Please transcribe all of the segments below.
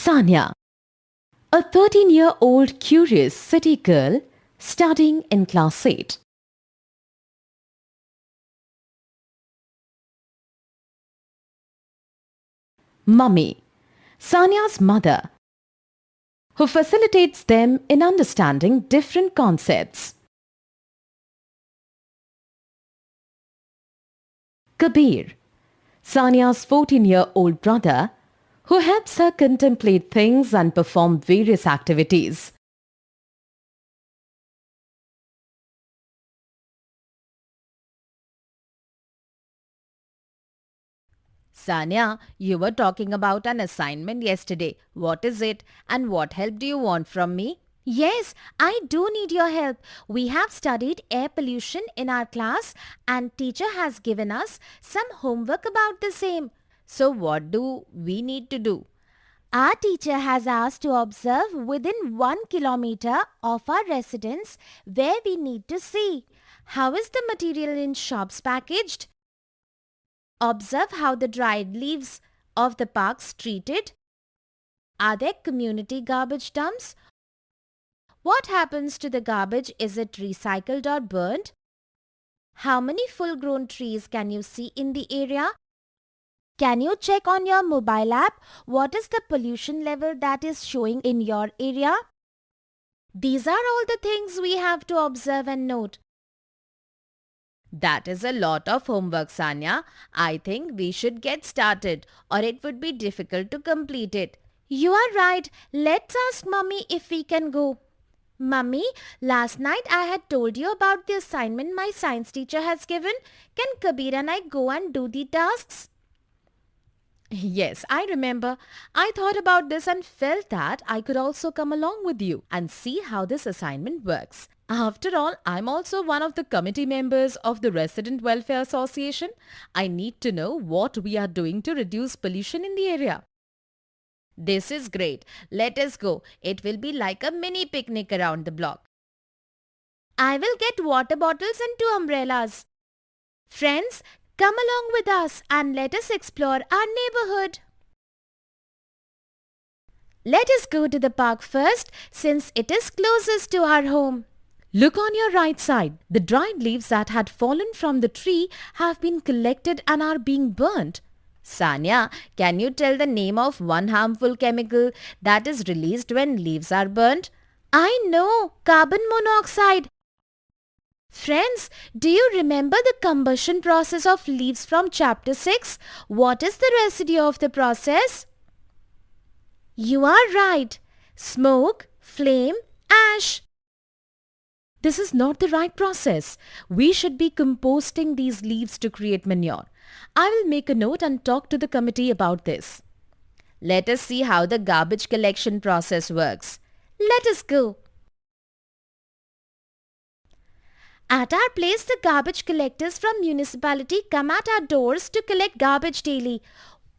Sanya, a 13-year-old curious city girl studying in class 8. Mummy, Sanya's mother, who facilitates them in understanding different concepts. Kabir, Sanya's 14-year-old brother, who helps her contemplate things and perform various activities. Sanya, you were talking about an assignment yesterday. What is it and what help do you want from me? Yes, I do need your help. We have studied air pollution in our class and teacher has given us some homework about the same. So what do we need to do? Our teacher has asked to observe within 1 kilometer of our residence where we need to see. How is the material in shops packaged? Observe how the dried leaves of the parks treated. Are there community garbage dumps? What happens to the garbage? Is it recycled or burned? How many full-grown trees can you see in the area? Can you check on your mobile app what is the pollution level that is showing in your area? These are all the things we have to observe and note. That is a lot of homework, Sanya. I think we should get started or it would be difficult to complete it. You are right. Let's ask Mummy if we can go. Mummy, last night I had told you about the assignment my science teacher has given. Can Kabir and I go and do the tasks? Yes, I remember. I thought about this and felt that I could also come along with you and see how this assignment works. After all, I'm also one of the committee members of the Resident Welfare Association. I need to know what we are doing to reduce pollution in the area. This is great. Let us go. It will be like a mini picnic around the block. I will get water bottles and 2 umbrellas. Friends, come along with us and let us explore our neighborhood. Let us go to the park first since it is closest to our home. Look on your right side. The dried leaves that had fallen from the tree have been collected and are being burnt. Sanya, can you tell the name of one harmful chemical that is released when leaves are burnt? I know, carbon monoxide. Friends, do you remember the combustion process of leaves from chapter 6? What is the residue of the process? You are right. Smoke, flame, ash. This is not the right process. We should be composting these leaves to create manure. I will make a note and talk to the committee about this. Let us see how the garbage collection process works. Let us go. At our place, the garbage collectors from municipality come at our doors to collect garbage daily.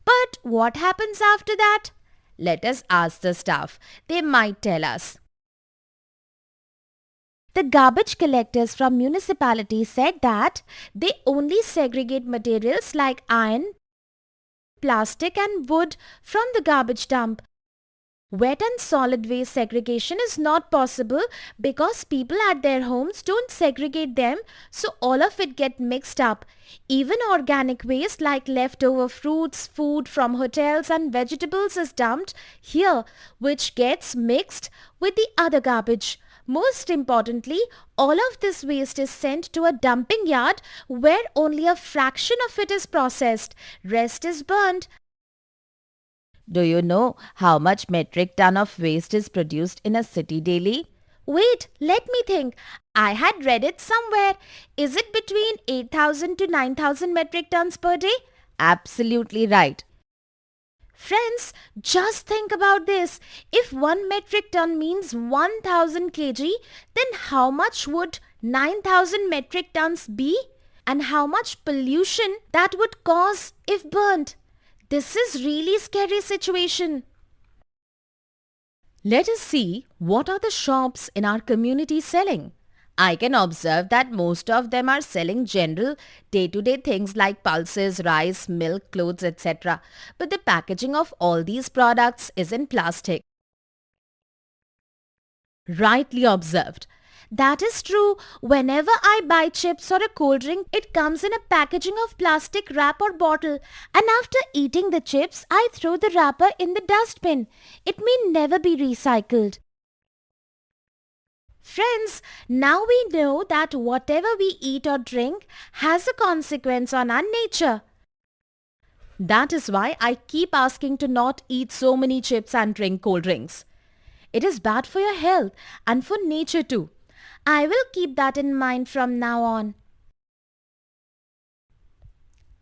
But what happens after that? Let us ask the staff. They might tell us. The garbage collectors from municipality said that they only segregate materials like iron, plastic and wood from the garbage dump. Wet and solid waste segregation is not possible because people at their homes don't segregate them, so all of it get mixed up. Even organic waste like leftover fruits, food from hotels and vegetables is dumped here, which gets mixed with the other garbage. Most importantly, all of this waste is sent to a dumping yard where only a fraction of it is processed. Rest is burned. Do you know how much metric ton of waste is produced in a city daily? Wait, let me think. I had read it somewhere. Is it between 8,000 to 9,000 metric tons per day? Absolutely right. Friends, just think about this. If 1 metric ton means 1000 kg, then how much would 9000 metric tons be? And how much pollution that would cause if burnt? This is really scary situation. Let us see what are the shops in our community selling. I can observe that most of them are selling general day-to-day things like pulses, rice, milk, clothes, etc. But the packaging of all these products is in plastic. Rightly observed. That is true. Whenever I buy chips or a cold drink, it comes in a packaging of plastic wrap or bottle. And after eating the chips, I throw the wrapper in the dustbin. It may never be recycled. Friends, now we know that whatever we eat or drink has a consequence on our nature. That is why I keep asking to not eat so many chips and drink cold drinks. It is bad for your health and for nature too. I will keep that in mind from now on.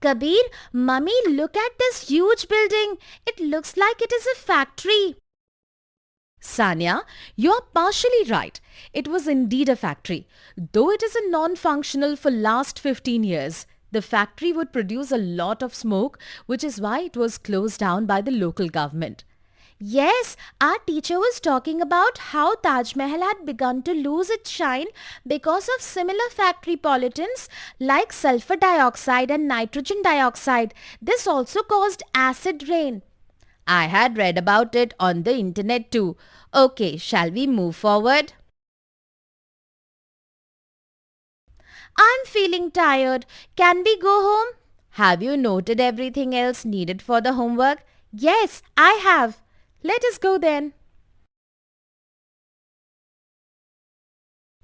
Kabir, Mummy, look at this huge building. It looks like it is a factory. Sanya, you are partially right. It was indeed a factory. Though it is a non-functional for last 15 years, the factory would produce a lot of smoke, which is why it was closed down by the local government. Yes, our teacher was talking about how Taj Mahal had begun to lose its shine because of similar factory pollutants like sulfur dioxide and nitrogen dioxide. This also caused acid rain. I had read about it on the internet too. Okay, shall we move forward? I'm feeling tired. Can we go home? Have you noted everything else needed for the homework? Yes, I have. Let us go then.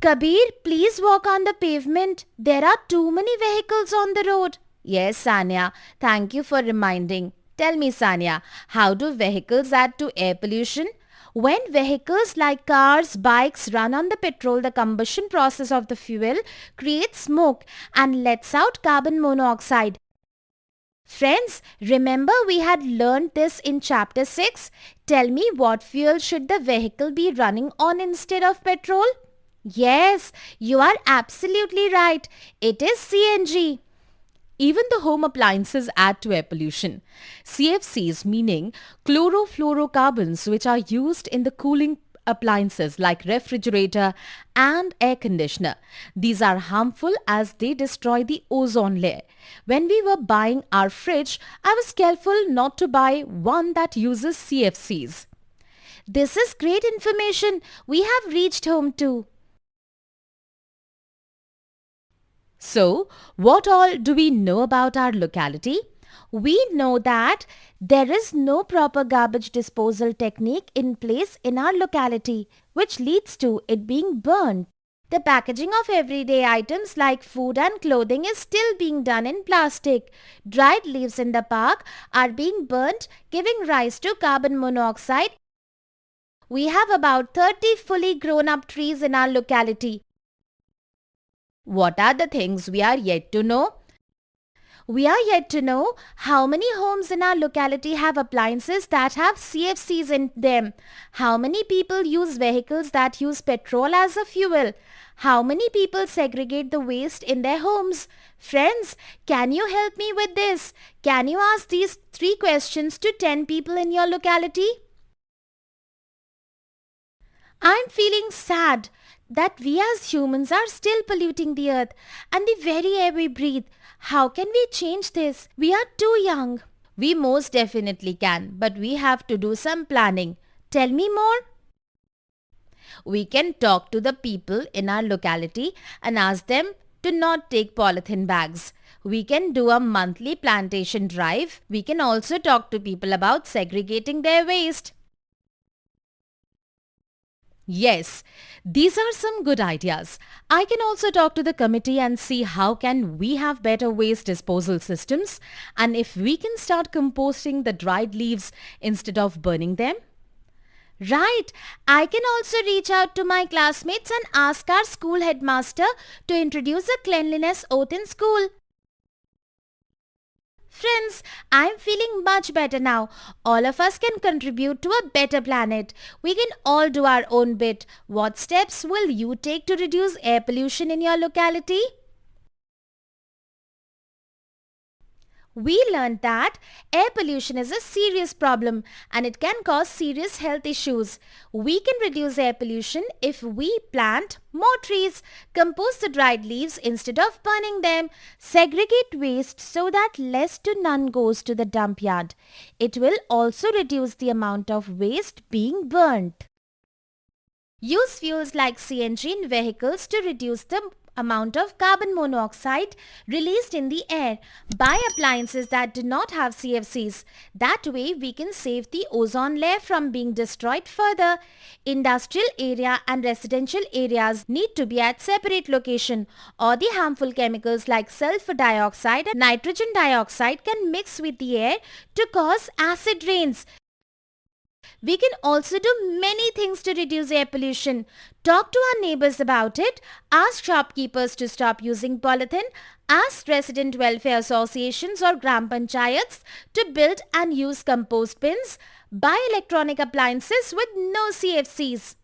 Kabir, please walk on the pavement. There are too many vehicles on the road. Yes, Sanya. Thank you for reminding. Tell me, Sanya, how do vehicles add to air pollution? When vehicles like cars, bikes run on the petrol, the combustion process of the fuel creates smoke and lets out carbon monoxide. Friends, remember we had learned this in chapter 6. Tell me, what fuel should the vehicle be running on instead of petrol? Yes, you are absolutely right. It is CNG. Even the home appliances add to air pollution. CFCs, meaning chlorofluorocarbons, which are used in the cooling appliances like refrigerator and air conditioner. These are harmful as they destroy the ozone layer. When we were buying our fridge, I was careful not to buy one that uses CFCs. This is great information. We have reached home too. So, what all do we know about our locality? We know that there is no proper garbage disposal technique in place in our locality, which leads to it being burned. The packaging of everyday items like food and clothing is still being done in plastic. Dried leaves in the park are being burnt, giving rise to carbon monoxide. We have about 30 fully grown up trees in our locality. What are the things we are yet to know? We are yet to know how many homes in our locality have appliances that have CFCs in them. How many people use vehicles that use petrol as a fuel? How many people segregate the waste in their homes? Friends, can you help me with this? Can you ask these 3 questions to 10 people in your locality? I'm feeling sad that we as humans are still polluting the earth and the very air we breathe. How can we change this? We are too young. We most definitely can, but we have to do some planning. Tell me more. We can talk to the people in our locality and ask them to not take polythene bags. We can do a monthly plantation drive. We can also talk to people about segregating their waste. Yes, these are some good ideas. I can also talk to the committee and see how can we have better waste disposal systems and if we can start composting the dried leaves instead of burning them. Right. I can also reach out to my classmates and ask our school headmaster to introduce a cleanliness oath in school. Friends, I'm feeling much better now. All of us can contribute to a better planet. We can all do our own bit. What steps will you take to reduce air pollution in your locality? We learned that air pollution is a serious problem and it can cause serious health issues. We can reduce air pollution if we plant more trees, compost the dried leaves instead of burning them, segregate waste so that less to none goes to the dump yard. It will also reduce the amount of waste being burnt. Use fuels like CNG in vehicles to reduce the amount of carbon monoxide released in the air. Buy appliances that do not have CFCs. That way we can save the ozone layer from being destroyed further. Industrial area and residential areas need to be at separate location or the harmful chemicals like sulfur dioxide and nitrogen dioxide can mix with the air to cause acid rains. We can also do many things to reduce air pollution. Talk to our neighbors about it. Ask shopkeepers to stop using polythene. Ask resident welfare associations or gram panchayats to build and use compost bins. Buy electronic appliances with no CFCs.